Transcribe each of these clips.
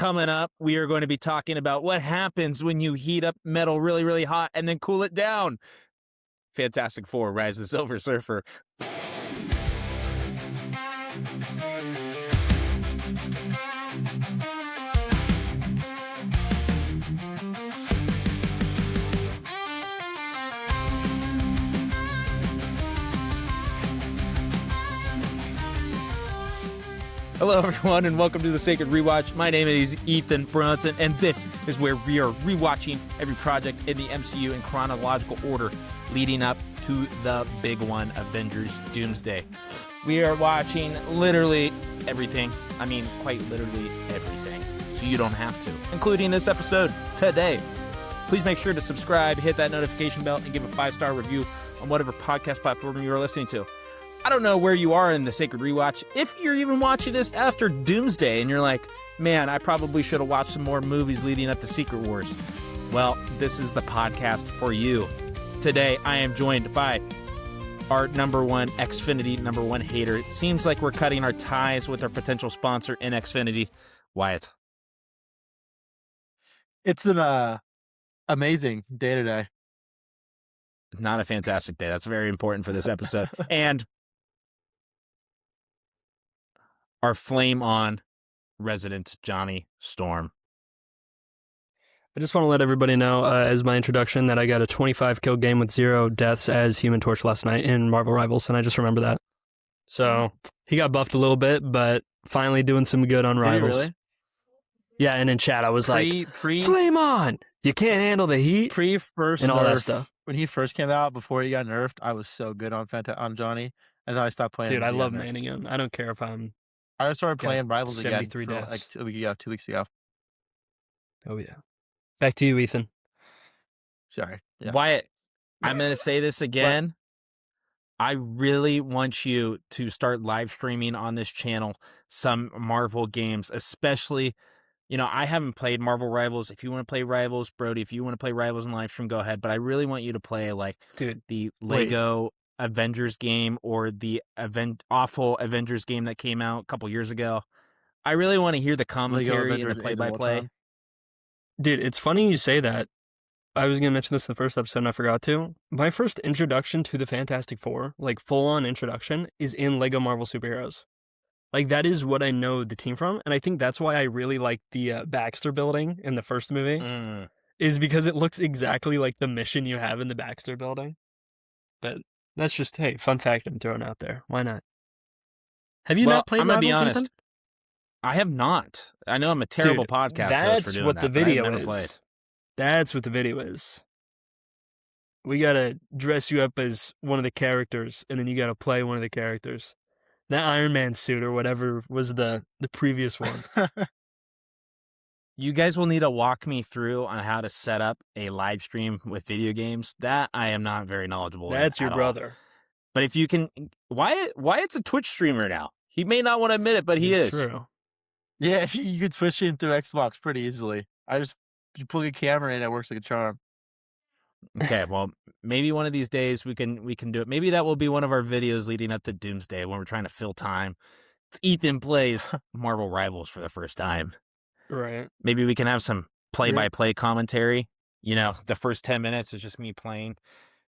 Coming up, we are going to be talking about what happens when you heat up metal really, really hot and then cool it down. Fantastic Four, Rise of the Silver Surfer. Hello, everyone, and welcome to the Sacred Rewatch. My name is Ethan Brunson, and this is where we are rewatching every project in the MCU in chronological order, leading up to the big one, Avengers Doomsday. We are watching literally everything. I mean, quite literally everything, so you don't have to, including this episode today. Please make sure to subscribe, hit that notification bell, and give a 5-star review on whatever podcast platform you are listening to. I don't know where you are in the Sacred Rewatch. If you're even watching this after Doomsday and you're like, man, I probably should have watched some more movies leading up to Secret Wars. Well, this is the podcast for you. Today, I am joined by our number one Xfinity, number one hater. It seems like we're cutting our ties with our potential sponsor in Xfinity. Wyatt. It's an amazing day today. Not a fantastic day. That's very important for this episode. And our flame on resident Johnny Storm. I just want to let everybody know, as my introduction, that I got a 25 kill game with 0 deaths as Human Torch last night in Marvel Rivals, and I just remember that. So he got buffed a little bit, but finally doing some good on Rivals. Really? Yeah, and in chat I was flame on! You can't handle the heat? Pre-first and all nerf, that stuff. When he first came out, before he got nerfed, I was so good on Johnny, and then I stopped playing. Dude, I love manning him. I don't care if I'm... I started playing Rivals again 73 for deaths. like 2 weeks ago. Oh, yeah. Back to you, Ethan. Sorry. Yeah. Wyatt, I'm going to say this again. I really want you to start live streaming on this channel some Marvel games, especially, you know, I haven't played Marvel Rivals. If you want to play Rivals, Brody, if you want to play Rivals in live stream, go ahead. But I really want you to play like the Lego Avengers game or the awful Avengers game that came out a couple years ago. I really want to hear the commentary and the play-by-play. Dude, it's funny you say that. I was going to mention this in the first episode and I forgot to. My first introduction to the Fantastic Four, like full-on introduction, is in Lego Marvel Superheroes. Like, that is what I know the team from, and I think that's why I really like the Baxter building in the first movie, is because it looks exactly like the mission you have in the Baxter building. But that's just, hey, fun fact I'm throwing out there. Why not? Have you not played I'm going to be Rivals, honest. Ethan? I have not. I know I'm a terrible podcast host for doing what that, the but I've video never is. played. That's what the video is. We got to dress you up as one of the characters, and then you got to play one of the characters. That Iron Man suit or whatever was the previous one. You guys will need to walk me through on how to set up a live stream with video games. That I am not very knowledgeable in. That's your brother. All. But if you can... Wyatt's a Twitch streamer now. He may not want to admit it, but he is. True. Yeah, you could switch in through Xbox pretty easily. You plug a camera in, it works like a charm. Okay, well, maybe one of these days we can do it. Maybe that will be one of our videos leading up to Doomsday when we're trying to fill time. It's Ethan plays Marvel Rivals for the first time. Right. Maybe we can have some play-by-play commentary. You know, the first 10 minutes is just me playing.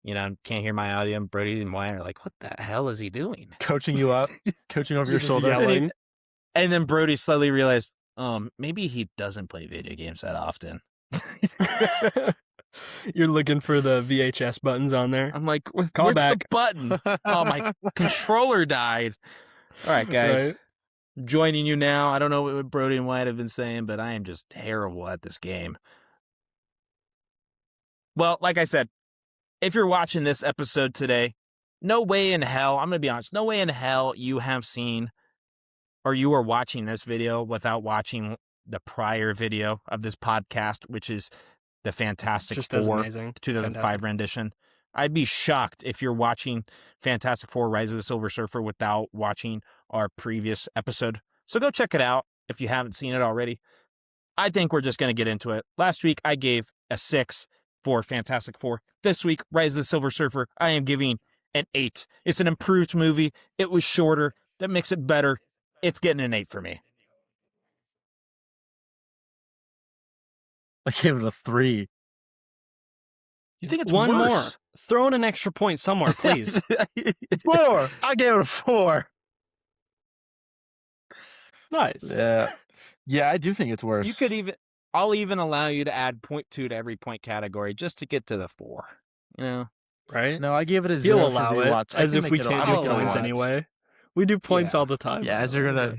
You know, can't hear my audio. And Brody and Wyatt are like, what the hell is he doing? Coaching you up, coaching over your shoulder. Yelling. And then Brody slowly realized, maybe he doesn't play video games that often. You're looking for the VHS buttons on there. I'm like, where's back. the button? Oh, my controller died. All right, guys. Right. Joining you now. I don't know what Brody and Wyatt have been saying, but I am just terrible at this game. Well, like I said, if you're watching this episode today, no way in hell, I'm going to be honest, no way in hell you have seen or you are watching this video without watching the prior video of this podcast, which is the Fantastic Four 2005 rendition. I'd be shocked if you're watching Fantastic Four Rise of the Silver Surfer without watching our previous episode. So go check it out if you haven't seen it already. I think we're just going to get into it. Last week, I gave a 6 for Fantastic Four. This week, Rise of the Silver Surfer, I am giving an 8. It's an improved movie. It was shorter. That makes it better. It's getting an 8 for me. I gave it a 3. You think it's One more. worse? Throw in an extra point somewhere, please. 4. I gave it a 4. Nice. Yeah, I do think it's worse. You could even. I'll even allow you to add 0.2 to every point category just to get to the 4. You know, Right? No, I gave it a 0 He'll for allow it, rewatch. as if we can't do I'll points allow it. anyway. We do points Yeah. all the time. Yeah, as you're gonna.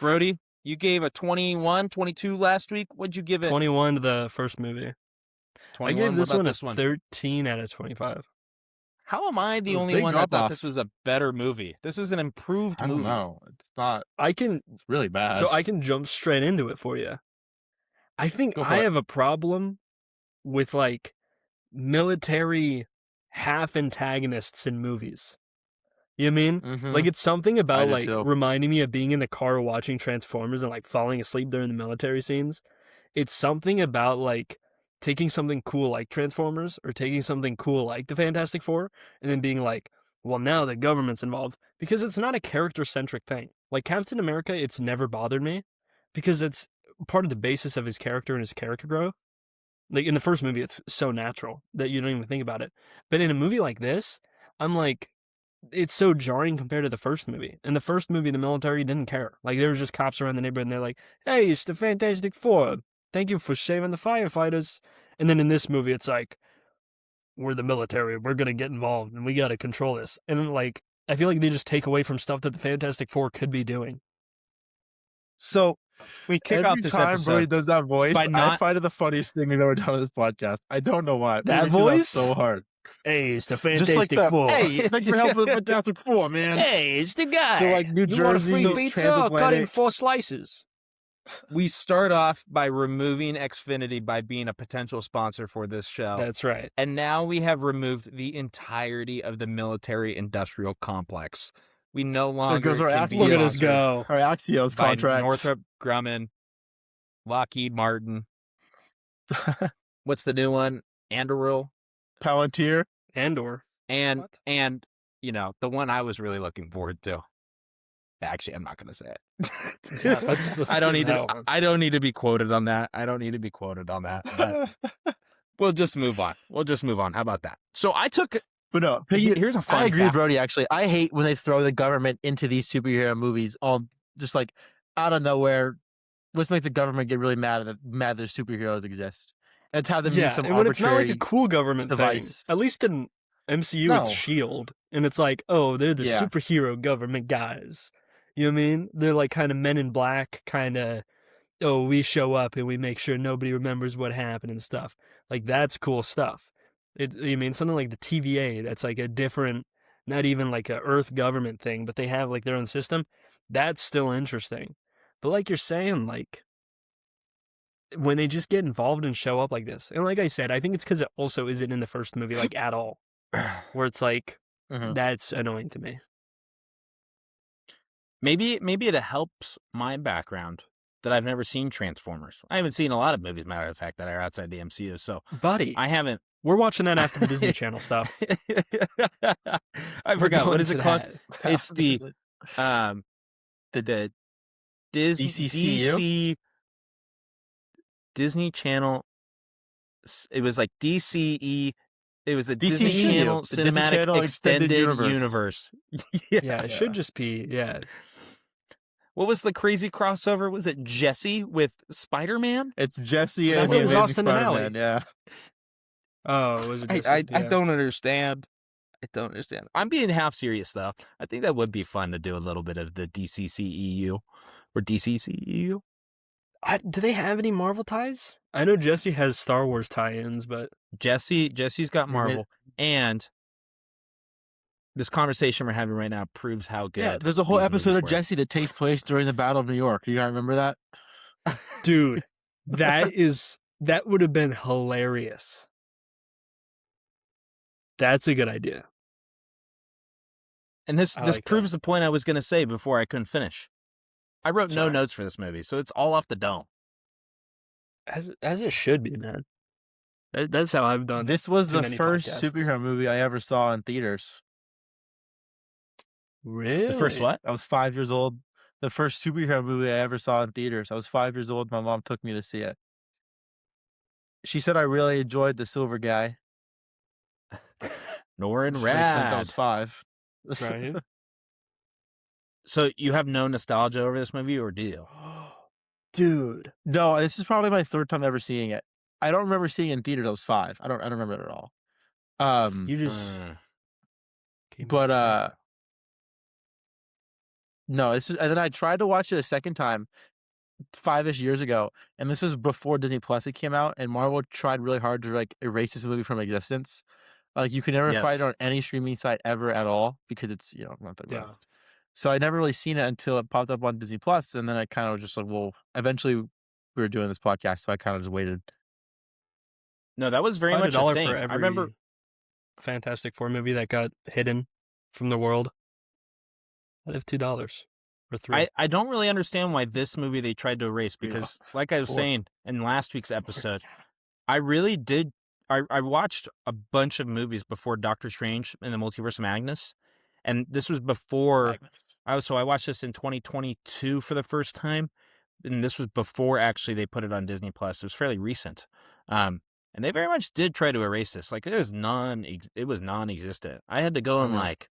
Brody, you gave a 21, 22 last week. What'd you give it? 21 to the first movie. 21. I gave What this about one a this one? 13 out of 25. How am I the It was a only big one that thought drop-off. this was a better movie? This is an improved I don't movie. know. It's not. It's really bad. So I can jump straight into it for you. I think Go for I it. have a problem with like military half antagonists in movies. You know what I mean? Mhm. Like it's something I about do like too. reminding me of being in the car watching Transformers and like falling asleep during the military scenes. It's something about like taking something cool like Transformers or taking something cool like the Fantastic Four and then being like, well, now the government's involved, because it's not a character-centric thing. Like Captain America, it's never bothered me because it's part of the basis of his character and his character growth. Like in the first movie, it's so natural that you don't even think about it. But in a movie like this, I'm like, it's so jarring compared to the first movie. In the first movie, the military didn't care. Like there was just cops around the neighborhood and they're like, hey, it's the Fantastic Four. Thank you for saving the firefighters. And then in this movie, it's like, we're the military. We're going to get involved and we got to control this. And like, I feel like they just take away from stuff that the Fantastic Four could be doing. So we kick off Every this time episode. Brody does that voice, by I not- find it the funniest thing we've ever done on this podcast. I don't know why. It That makes me laugh voice? so hard. Hey, it's the Just like Fantastic the Four. hey, thanks for helping with the Fantastic Four, man. Hey, it's the guy. They're like New you want a Jersey free pizza? Cut in transatlantic. 4 slices. We start off by removing Xfinity by being a potential sponsor for this show. That's right. And now we have removed the entirety of the military-industrial complex. We no longer goes our can be Axios. Look at us sponsored go. Our Axios by contract. Northrop Grumman, Lockheed Martin. What's the new one? Anduril. Palantir. Andor. And What? and you know, the one I was really looking forward to. Actually, I'm not going to say it. Yeah, let's I don't skip need that to. one. I don't need to be quoted on that. I don't need to be quoted on that. But we'll just move on. We'll just move on. How about that? So I took. But no, Piggy, Here's a fun I agree with fact. Brody, actually. I hate when they throw the government into these superhero movies all just like out of nowhere. Let's make the government get really mad that superheroes exist. And have them use some and when it's not like arbitrary a cool government device. thing. At least in MCU, No. it's S.H.I.E.L.D. And it's like, oh, they're the Yeah. superhero government guys. You know what I mean? They're like kind of Men in Black, kind of, oh, we show up and we make sure nobody remembers what happened and stuff. Like, that's cool stuff. You mean something like the TVA, that's like a different, not even like a Earth government thing, but they have like their own system. That's still interesting. But like you're saying, like, when they just get involved and show up like this, and like I said, I think it's because it also isn't in the first movie, like, at all, where it's like, Mhm. that's annoying to me. Maybe it helps my background that I've never seen Transformers. I haven't seen a lot of movies, matter of fact, that are outside the MCU. So Buddy, I haven't. we're watching that after the Disney Channel stuff. I We're forgot what going is to it called? that. It's the the Disney DCCU? Disney Channel. It was like DCE. It was the Disney DCEU, Channel the Disney Cinematic Channel Extended Extended Universe. Yeah, it should just be, What was the crazy crossover? Was it Jesse with Spider-Man? It's Jesse I and thought the it was Amazing Austin and Ally. Spider-Man. Yeah. Oh, was it just, I don't understand. I don't understand. I'm being half serious though. I think that would be fun to do a little bit of the DCCEU or DCCEU. Do they have any Marvel ties? I know Jesse has Star Wars tie-ins, but Jesse's got Marvel, and this conversation we're having right now proves how good. Yeah, there's a whole these episode movies of were. Jesse that takes place during the Battle of New York. You guys remember that? dude, that would have been hilarious. That's a good idea. And this I like proves the point I was going to say before I couldn't finish. I wrote no Sorry. notes for this movie, so it's all off the dome. As it should be, man. That's how I've done. This was too the many first podcasts. superhero movie I ever saw in theaters. Really? The first what? I was 5 years old. The first superhero movie I ever saw in theaters. I was 5 years old. My mom took me to see it. She said I really enjoyed the silver guy. Norrin Like, since I Rad. was 5. Right? So you have no nostalgia over this movie, or do you? Dude. No, this is probably my 3rd time ever seeing it. I don't remember seeing it in theaters. I was 5. I don't remember it at all. You just came But out psycho. no, and then I tried to watch it a second time 5-ish years ago, and this was before Disney Plus it came out, and Marvel tried really hard to like erase this movie from existence. Like you can never find it on any streaming site ever at all because it's not the best. So I never really seen it until it popped up on Disney Plus, and then I kind of was just like, well, eventually we were doing this podcast, so I kind of just waited. No, that was very $5 much a thing. for every I remember Fantastic Four movie that got hidden from the world. I'd have $2 or $3. I don't really understand why this movie they tried to erase because, like I was saying in last week's episode, I really did. I watched a bunch of movies before Doctor Strange and the Multiverse of Madness, and this was before. I watched this in 2022 for the first time, and this was before actually they put it on Disney Plus. It was fairly recent, and they very much did try to erase this. Like it was non-existent. I had to go and like.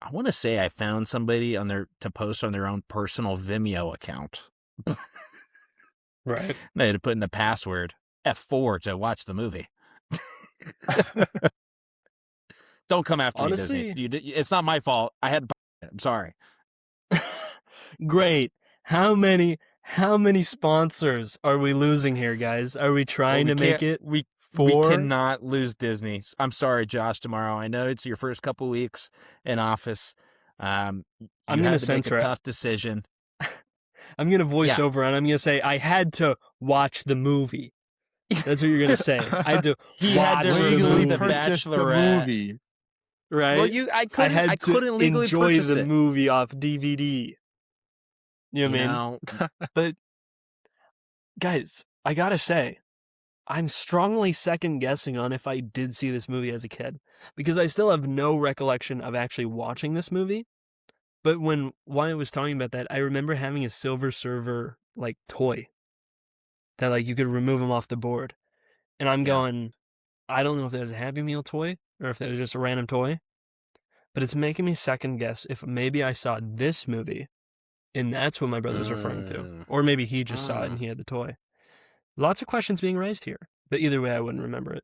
I want to say I found somebody to post on their own personal Vimeo account. Right. They had to put in the password F4 to watch the movie. Don't come after me, Disney. It's not my fault. I had. I'm sorry. Great. How many sponsors are we losing here, guys? Are we trying to make it? We cannot lose Disney. I'm sorry, Josh. Tomorrow, I know it's your first couple weeks in office. I'm going to censor a tough decision. I'm going to voice over and I'm going to say I had to watch the movie. That's what you're going to say. I had to watch the movie. The Bachelorette movie. Right? Well, I couldn't legally enjoy purchase the it. movie off DVD. You know what I mean? But guys, I got to say, I'm strongly second guessing on if I did see this movie as a kid because I still have no recollection of actually watching this movie. But while I was talking about that, I remember having a Silver Surfer like toy that like you could remove them off the board. And I'm going, I don't know if that was a Happy Meal toy or if that was just a random toy, but it's making me second guess if maybe I saw this movie and that's what my brother was referring to. Or maybe he just saw it and he had the toy. Lots of questions being raised here, but either way, I wouldn't remember it.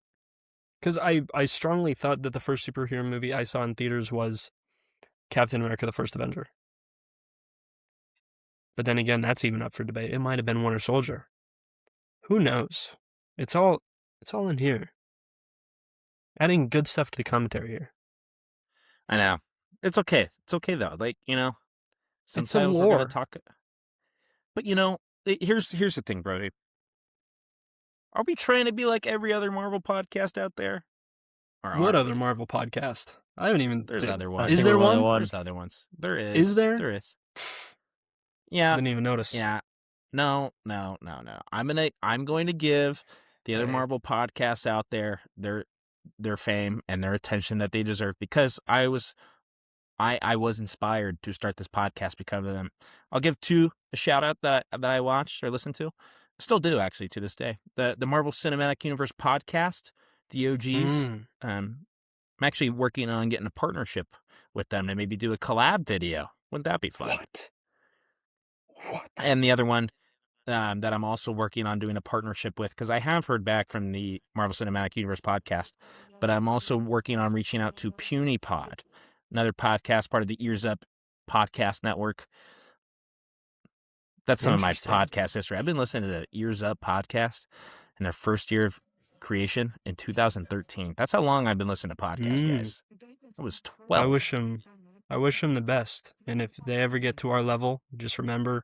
Because I strongly thought that the first superhero movie I saw in theaters was Captain America, the First Avenger. But then again, that's even up for debate. It might have been Winter Soldier. Who knows? It's all in here. Adding good stuff to the commentary here. I know. It's okay. It's okay though. Like, sometimes we're going to talk. But here's the thing, Brody. Are we trying to be like every other Marvel podcast out there? What other Marvel podcast? I haven't even. There's other ones. Is there one? There's other ones. There is. Is there? There is. Yeah. I didn't even notice. Yeah. No. I'm going to give the other Marvel podcasts out there their fame and their attention that they deserve because I was inspired to start this podcast because of them. I'll give 2 a shout out that I watched or listened to. I still do actually to this day. The Marvel Cinematic Universe podcast, the OGs. I'm actually working on getting a partnership with them to maybe do a collab video. Wouldn't that be fun? What? And the other one that I'm also working on doing a partnership with, because I have heard back from the Marvel Cinematic Universe podcast, but I'm also working on reaching out to Puny Pod, another podcast, part of the Ears Up podcast network. That's some of my podcast history. I've been listening to the Ears Up podcast in their first year of creation in 2013. That's how long I've been listening to podcasts, guys. I was 12. I wish them the best. And if they ever get to our level, just remember,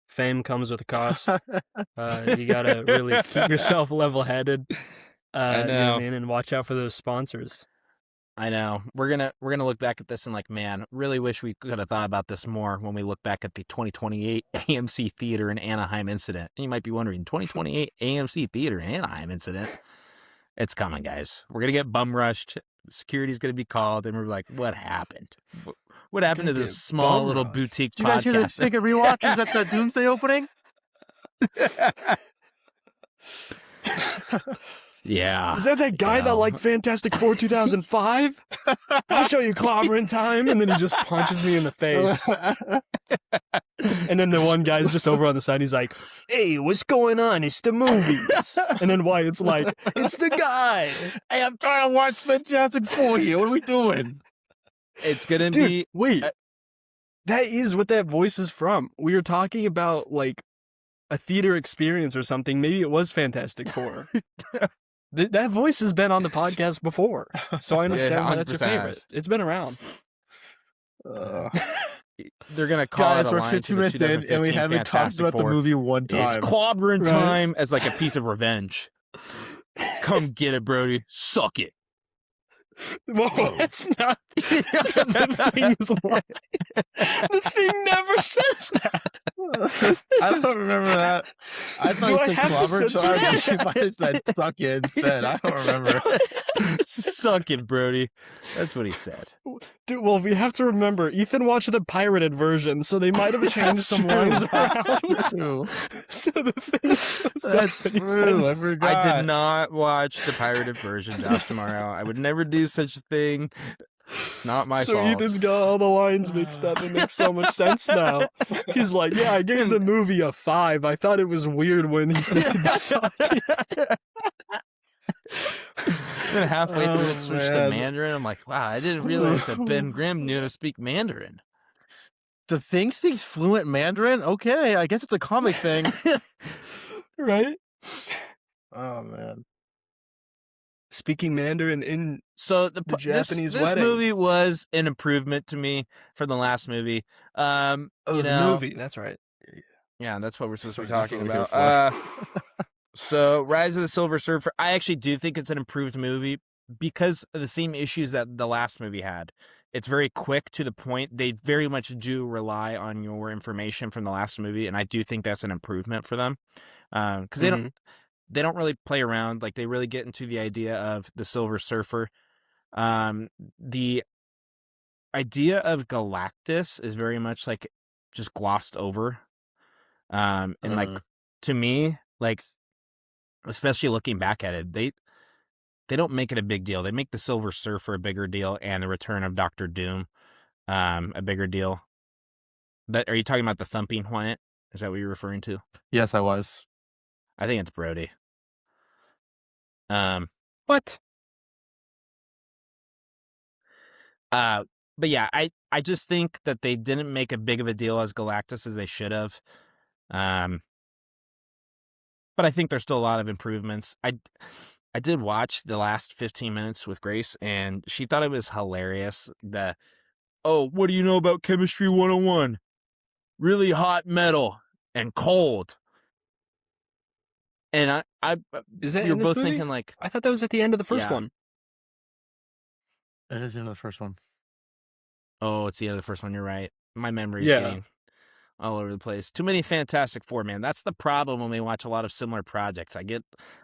fame comes with a cost. You gotta really keep yourself level-headed. I know. You know what I mean? And watch out for those sponsors. I know. We're gonna look back at this and like, man, really wish we could have thought about this more when we look back at the 2028 AMC Theater in Anaheim incident. And you might be wondering, 2028 AMC Theater in Anaheim incident? It's coming, guys. We're gonna get bum rushed. Security's gonna be called, and we're like, what happened? What happened to this small little boutique podcast? Did you guys hear the Sacred Rewatch? Is that the Doomsday opening? Yeah. Is that guy that liked Fantastic Four 2005? I'll show you clobbering time. And then he just punches me in the face. And then the one guy's just over on the side. He's like, hey, what's going on? It's the movies. And then Wyatt's like, it's the guy. Hey, I'm trying to watch Fantastic Four here. What are we doing? It's going to be... Wait. That is what that voice is from. We were talking about, like, a theater experience or something. Maybe it was Fantastic Four. That voice has been on the podcast before, so I understand why that's your favorite. It's been around. They're gonna call it a we're line 15 minutes in, and we haven't talked about the movie one time. It's clobbering time as like a piece of revenge. Come get it, Brody. Suck it. Well, that's not the Thing's line. The Thing never says that. I don't remember that. I thought it said clobber charge. You might have said suck it instead. I don't remember. Suck it, Brody. That's what he said. Dude, well, we have to remember, Ethan watched the pirated version, so they might have changed some lines around. So the Thing That's true. I forgot. I did not watch the pirated version, Josh Tomorrow. I would never do such a thing. It's not my fault. So Ethan's got all the lines mixed up. It makes so much sense now. He's like, yeah, I gave the movie a 5. I thought it was weird when he said suck it. Then halfway through it switched to Mandarin. I'm like, wow, I didn't realize that Ben Grimm knew how to speak Mandarin. The Thing speaks fluent Mandarin? Okay, I guess it's a comic thing. Right? Oh, man. Speaking Mandarin in the Japanese this wedding. movie was an improvement to me from the last movie. The movie, that's right. Yeah, that's what we're supposed to be talking about. So, Rise of the Silver Surfer, I actually do think it's an improved movie because of the same issues that the last movie had. It's very quick to the point. They very much do rely on your information from the last movie, and I do think that's an improvement for them. Because they don't really play around. Like, they really get into the idea of the Silver Surfer. The idea of Galactus is very much like just glossed over. And like, to me, like, especially looking back at it, they don't make it a big deal. They make the Silver Surfer a bigger deal and the return of Dr. Doom a bigger deal. Are you talking about the thumping Wyatt? Is that what you're referring to? Yes, I was. I think it's Brody. What? But yeah, I just think that they didn't make a big of a deal as Galactus as they should have. But I think there's still a lot of improvements. I did watch the last 15 minutes with Grace, and she thought it was hilarious. What do you know about Chemistry 101? Really hot metal and cold. And is that we were in this both movie? thinking like, I thought that was at the end of the first one. It is the end of the first one. Oh, it's the end of the first one. You're right. My memory's getting all over the place. Too many Fantastic Four, man. That's the problem when we watch a lot of similar projects. I get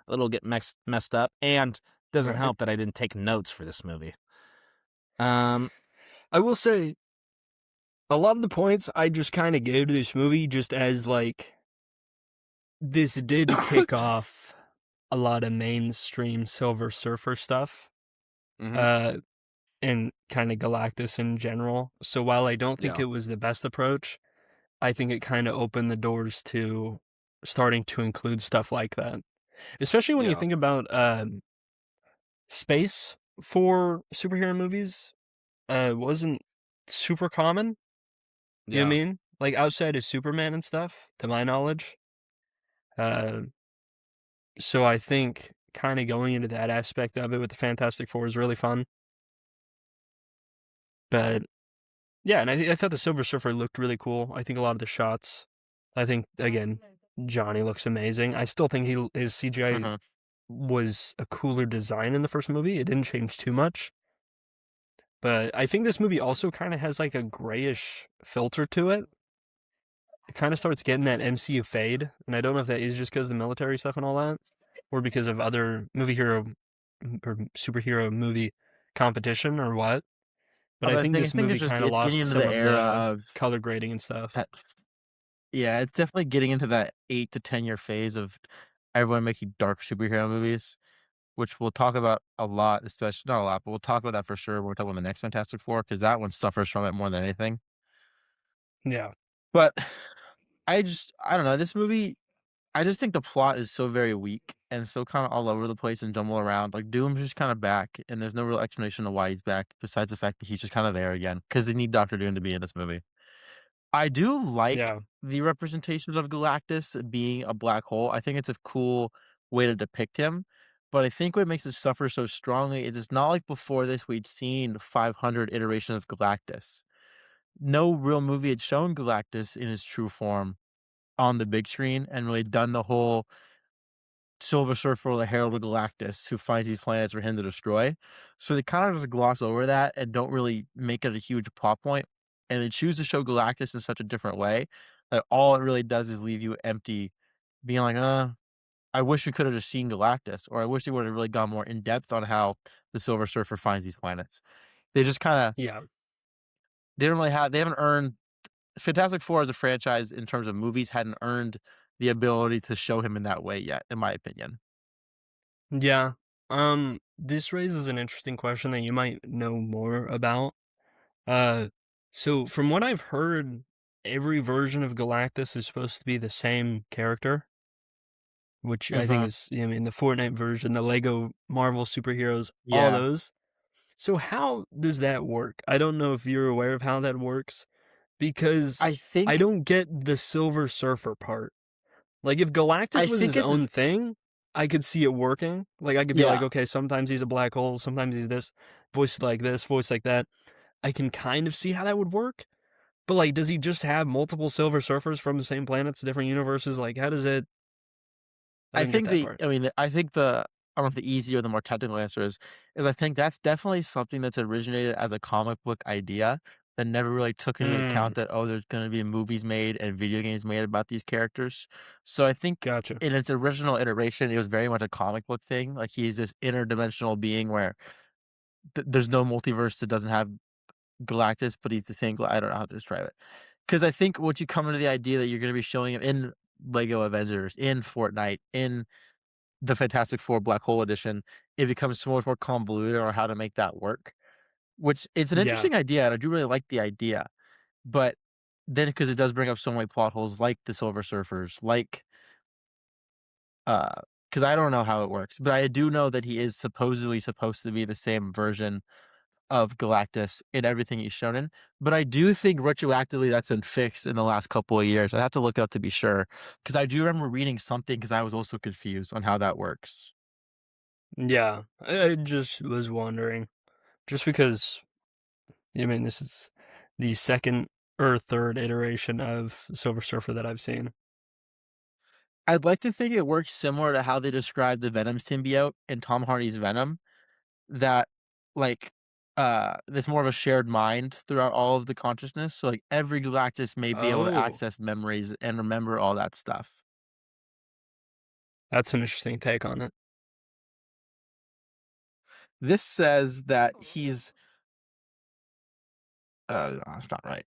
a little messed up, and doesn't help that I didn't take notes for this movie. I will say, a lot of the points I just kind of gave to this movie just as like, this did kick off a lot of mainstream Silver Surfer stuff. And kind of Galactus in general. So while I don't think it was the best approach, I think it kind of opened the doors to starting to include stuff like that. Especially when you think about space for superhero movies wasn't super common. You know what I mean? Like outside of Superman and stuff, to my knowledge. So I think kind of going into that aspect of it with the Fantastic Four is really fun. But yeah, and I thought the Silver Surfer looked really cool. I think a lot of the shots. I think again, Johnny looks amazing. I still think his CGI was a cooler design in the first movie. It didn't change too much. But I think this movie also kind of has like a grayish filter to it. It kind of starts getting that MCU fade, and I don't know if that is just because of the military stuff and all that, or because of other movie hero or superhero movie competition or what. But I think this movie kind of lost some of the color grading and stuff. Yeah, it's definitely getting into that 8 to 10 year phase of everyone making dark superhero movies, which we'll talk about a lot, especially not a lot, but we'll talk about that for sure when we're talking about the next Fantastic Four, because that one suffers from it more than anything. Yeah. But I don't know. This movie, I just think the plot is so very weak and so kind of all over the place and jumble around. Like Doom's just kind of back, and there's no real explanation of why he's back besides the fact that he's just kind of there again because they need Doctor Doom to be in this movie. I do like Yeah. the representations of Galactus being a black hole. I think it's a cool way to depict him. But I think what makes it suffer so strongly is it's not like before this we'd seen 500 iterations of Galactus. No real movie had shown Galactus in his true form on the big screen and really done the whole Silver Surfer or the Herald of Galactus who finds these planets for him to destroy. So they kind of just gloss over that and don't really make it a huge plot point. And they choose to show Galactus in such a different way that all it really does is leave you empty, being like, I wish we could have just seen Galactus, or I wish they would have really gone more in depth on how the Silver Surfer finds these planets. They just kind of Yeah. they haven't earned Fantastic Four as a franchise in terms of movies hadn't earned the ability to show him in that way yet, in my opinion. Yeah. This raises an interesting question that you might know more about. So from what I've heard, every version of Galactus is supposed to be the same character, which I think Mhm. is, I mean, the Fortnite version, the Lego Marvel superheroes, all Yeah. those. So how does that work? I don't know if you're aware of how that works I because I think don't get the Silver Surfer part. Like if Galactus I was think his it's own thing, I could see it working. Like I could be like, yeah. okay, sometimes he's a black hole, sometimes he's voiced like this, voiced like that. I can kind of see how that would work. But like, does he just have multiple Silver Surfers from the same planets, different universes? Like, how does it? I I didn't get think that part. I think I don't know if the easier, the more technical answer is I think that's definitely something that's originated as a comic book idea that never really took into Mm, account that, oh, there's going to be movies made and video games made about these characters. So I think gotcha. in its original iteration, it was very much a comic book thing. Like he's this interdimensional being where there's no multiverse that doesn't have Galactus, but he's the same. I don't know how to describe it. Because I think once you come into the idea that you're going to be showing him in Lego Avengers, in Fortnite, in the Fantastic Four Black Hole Edition, it becomes so much more convoluted on how to make that work. Which it's an Yeah, interesting idea, and I do really like the idea. But then, because it does bring up so many plot holes, like the Silver Surfers, like because I don't know how it works, but I do know that he is supposedly supposed to be the same version of Galactus in everything he's shown in. But I do think retroactively that's been fixed in the last couple of years. I'd have to look up to be sure. Because I do remember reading something because I was also confused on how that works. yeah. I just was wondering, just because I mean, this is the second or third iteration of Silver Surfer that I've seen. I'd like to think it works similar to how they described the Venom symbiote in Tom Hardy's Venom, that like there's more of a shared mind throughout all of the consciousness. So like every Galactus may be able to Oh, access memories and remember all that stuff. that's an interesting take on it. This says that he's that's not right.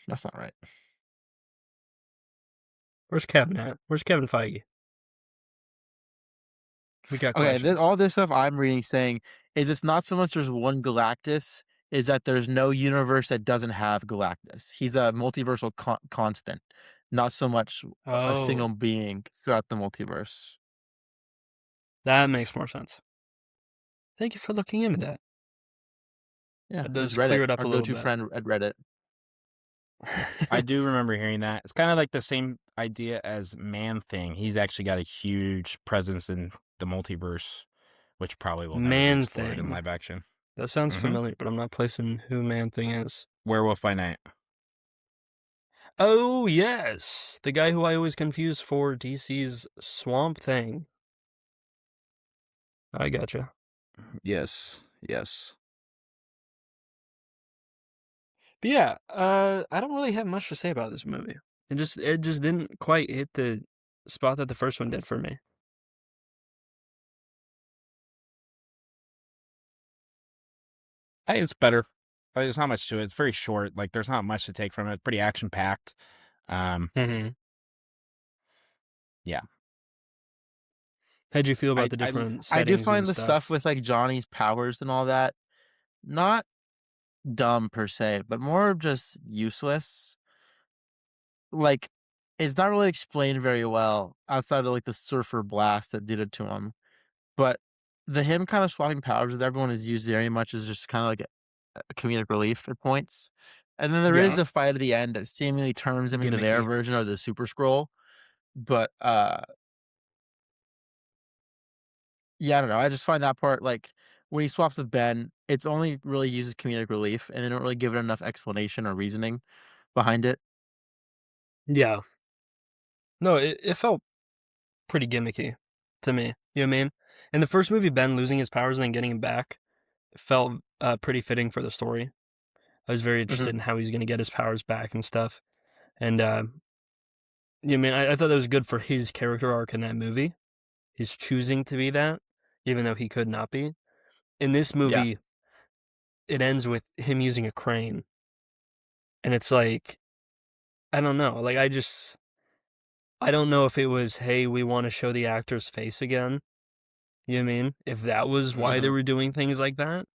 That's not right. Where's Kevin at? Where's Kevin Feige? We got Okay, questions. all this stuff I'm reading saying is it's not so much there's one Galactus, is that there's no universe that doesn't have Galactus. He's a multiversal constant, not so much a single Oh, being throughout the multiverse. that makes more sense. Thank you for looking into that. Yeah, That it's does Reddit, clear it up our a little go-to bit. friend at Reddit. I do remember hearing that. It's kind of like the same idea as Man Thing. He's actually got a huge presence in the multiverse, which probably will never be Man explored in Thing. live action. That sounds Hmm. familiar, but I'm not placing who Man Thing is. Werewolf by Night. Oh, yes. The guy who I always confuse for DC's Swamp Thing. I gotcha. Yes, yes. But yeah, I don't really have much to say about this movie. It just didn't quite hit the spot that the first one did for me. I think it's better. There's not much to it. It's very short. Like there's not much to take from it. Pretty action packed. Mm-hmm. Yeah. How'd you feel about the different settings I do find and the stuff with like Johnny's powers and all that not dumb per se, but more just useless. Like, it's not really explained very well outside of like the surfer blast that did it to him. But him kind of swapping powers with everyone is used very much as just kind of like a comedic relief at points. And then there is a fight at the end that seemingly turns him into their version of the Super Scroll. But yeah, I don't know. I just find that part like when he swaps with Ben, it's only really uses comedic relief, and they don't really give it enough explanation or reasoning behind it. Yeah. No, it felt pretty gimmicky to me. You know what I mean? In the first movie, Ben losing his powers and then getting him back felt pretty fitting for the story. I was very interested in how he's going to get his powers back and stuff. And, you know what I mean? I thought that was good for his character arc in that movie. He's choosing to be that, even though he could not be. In this movie, it ends with him using a crane. And it's like, I don't know. Like, I don't know if it was, hey, we want to show the actor's face again. You know what I mean? If that was why they were doing things like that.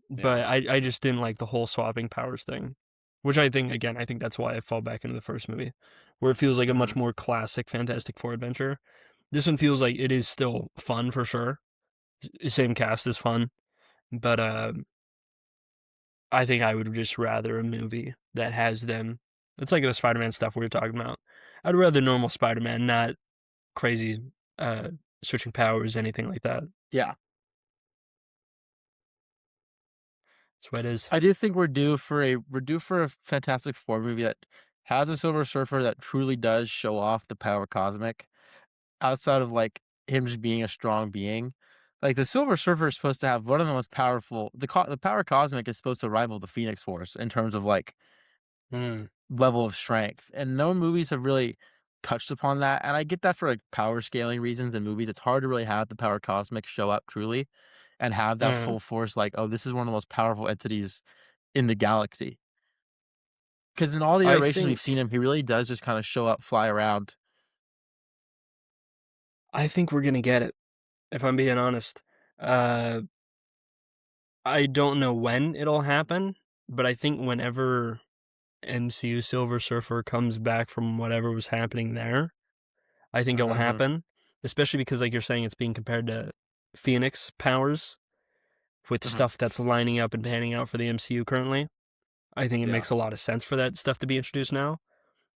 But I just didn't like the whole swapping powers thing. Which I think that's why I fall back into the first movie. Where it feels like a much more classic Fantastic Four adventure. This one feels like it is still fun for sure. Same cast is fun. But I think I would just rather a movie that has them. It's like the Spider-Man stuff we were talking about. I'd rather normal Spider-Man, not crazy switching powers, anything like that. Yeah. That's what it is. I do think we're due for a Fantastic Four movie that has a Silver Surfer that truly does show off the power cosmic, outside of like him just being a strong being. Like the Silver Surfer is supposed to have one of the most powerful. The power cosmic is supposed to rival the Phoenix Force in terms of like level of strength, and no movies have really touched upon that. And I get that for like power scaling reasons in movies. It's hard to really have the power cosmic show up truly and have that full force. Like, oh, this is one of the most powerful entities in the galaxy. Because in all the iterations we've seen him, he really does just kind of show up, fly around. I think we're gonna get it, if I'm being honest. I don't know when it'll happen, but I think whenever MCU Silver Surfer comes back from whatever was happening there, I think it'll happen. Especially because, like you're saying, it's being compared to Phoenix powers with stuff that's lining up and panning out for the MCU currently. I think it makes a lot of sense for that stuff to be introduced now.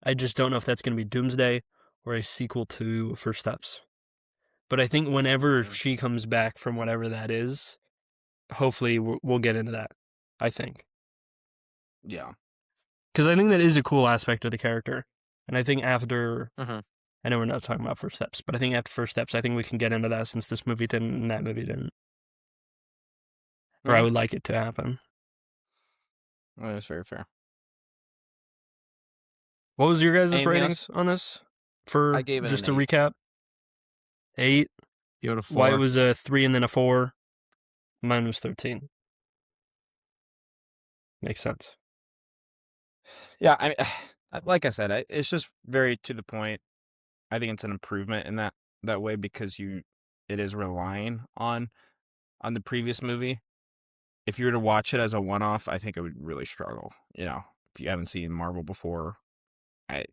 I just don't know if that's going to be Doomsday or a sequel to First Steps. But I think whenever she comes back from whatever that is, hopefully we'll get into that, I think. Yeah. Because I think that is a cool aspect of the character. And I think after, I know we're not talking about First Steps, but I think after First Steps, I think we can get into that since this movie didn't and that movie didn't. Or I would like it to happen. Well, that's very fair. What was your guys' ratings on this? I gave it just an to 8. Recap. 8. Give it a 4. Why it was a 3 and then a 4. Mine was 13. Makes sense. Yeah, I mean, like I said, it's just very to the point. I think it's an improvement in that way because it is relying on the previous movie. If you were to watch it as a one-off, I think it would really struggle. You know, if you haven't seen Marvel before, I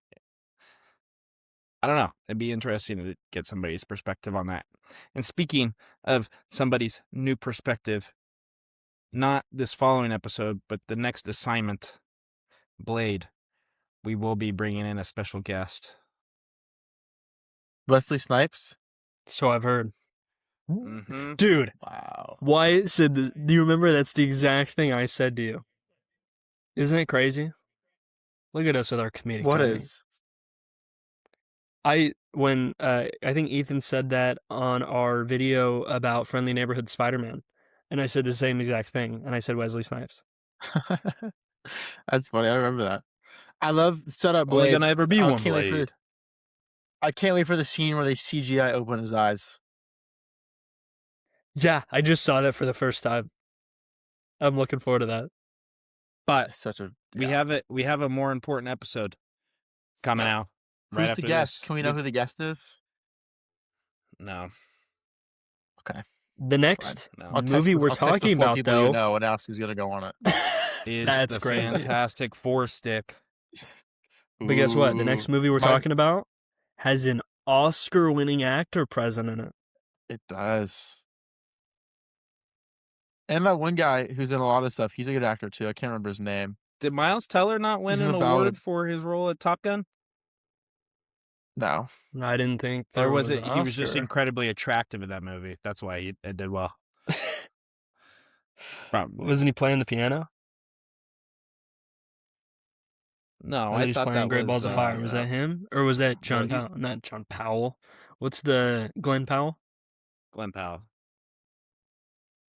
don't know. It'd be interesting to get somebody's perspective on that. And speaking of somebody's new perspective, not this following episode, but the next assignment, Blade, we will be bringing in a special guest. Wesley Snipes? So I've heard. Dude. Wow. Wyatt said this. Do you remember that's the exact thing I said to you? Isn't it crazy? Look at us with our comedic What timing. is? I think Ethan said that on our video about Friendly Neighborhood Spider-Man. And I said the same exact thing. And I said Wesley Snipes. That's funny. I remember that. I love Shut Up Blade. Only gonna ever be one Blade. I can't wait for the scene where they CGI open his eyes. Yeah, I just saw that for the first time. I'm looking forward to that. But we have a more important episode coming out. Who's the guest? Can we know who the guest is? No. Okay. The next I'll movie we're talking about, though, and ask who's gonna go on it. Is That's the crazy. Fantastic Four stick. But guess what? The next movie we're talking about has an Oscar-winning actor present in it. It does. And that one guy who's in a lot of stuff, he's a good actor too. I can't remember his name. Did Miles Teller not win an award for his role at Top Gun? No. I didn't think Or was an it he was just Oscar. incredibly attractive in that movie? That's why it did well. Probably. Wasn't he playing the piano? No, I I thought playing that Great was Balls of Fire. Was that him? Or was that John he's- Powell? Not John Powell. What's the Glenn Powell? Glenn Powell.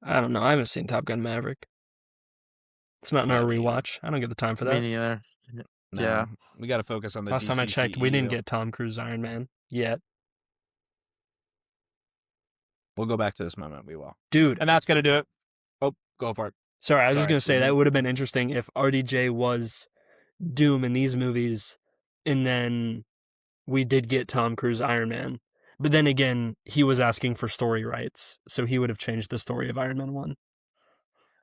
I don't know. I haven't seen Top Gun Maverick. It's not in our rewatch. I don't get the time for that. Me neither. No, Yeah. we got to focus on the Last time I checked, we didn't DCCEU. get Tom Cruise Iron Man yet. We'll go back to this moment. We will. Dude. And that's going to do it. Oh, go for it. Sorry, I was just Sorry. going to say that would have been interesting if RDJ was Doom in these movies and then we did get Tom Cruise Iron Man. But then again, he was asking for story rights, so he would have changed the story of Iron Man 1.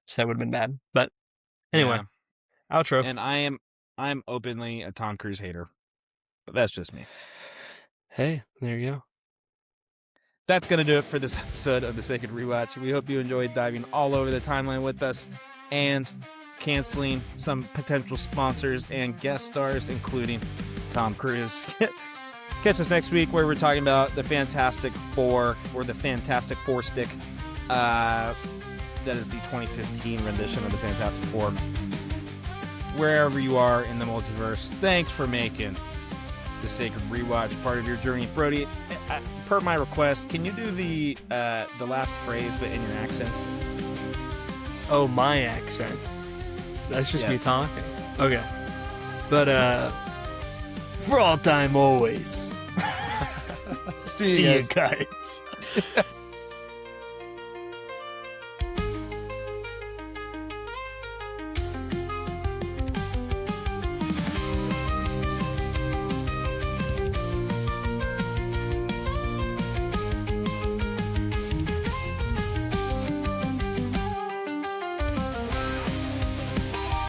So that would have been bad. But anyway, outro. And I'm openly a Tom Cruise hater. But that's just me. Hey, there you go. That's going to do it for this episode of the Sacred Rewatch. We hope you enjoyed diving all over the timeline with us and canceling some potential sponsors and guest stars, including Tom Cruise. Catch us next week where we're talking about the Fantastic Four, or the Fantastic Four stick. That is the 2015 rendition of the Fantastic Four. Wherever you are in the multiverse, thanks for making the Sacred Rewatch part of your journey. Brody, per my request, can you do the last phrase but in your accent? Oh, my accent. That's just me Yes. talking. Okay. But, for all time, always. See you guys.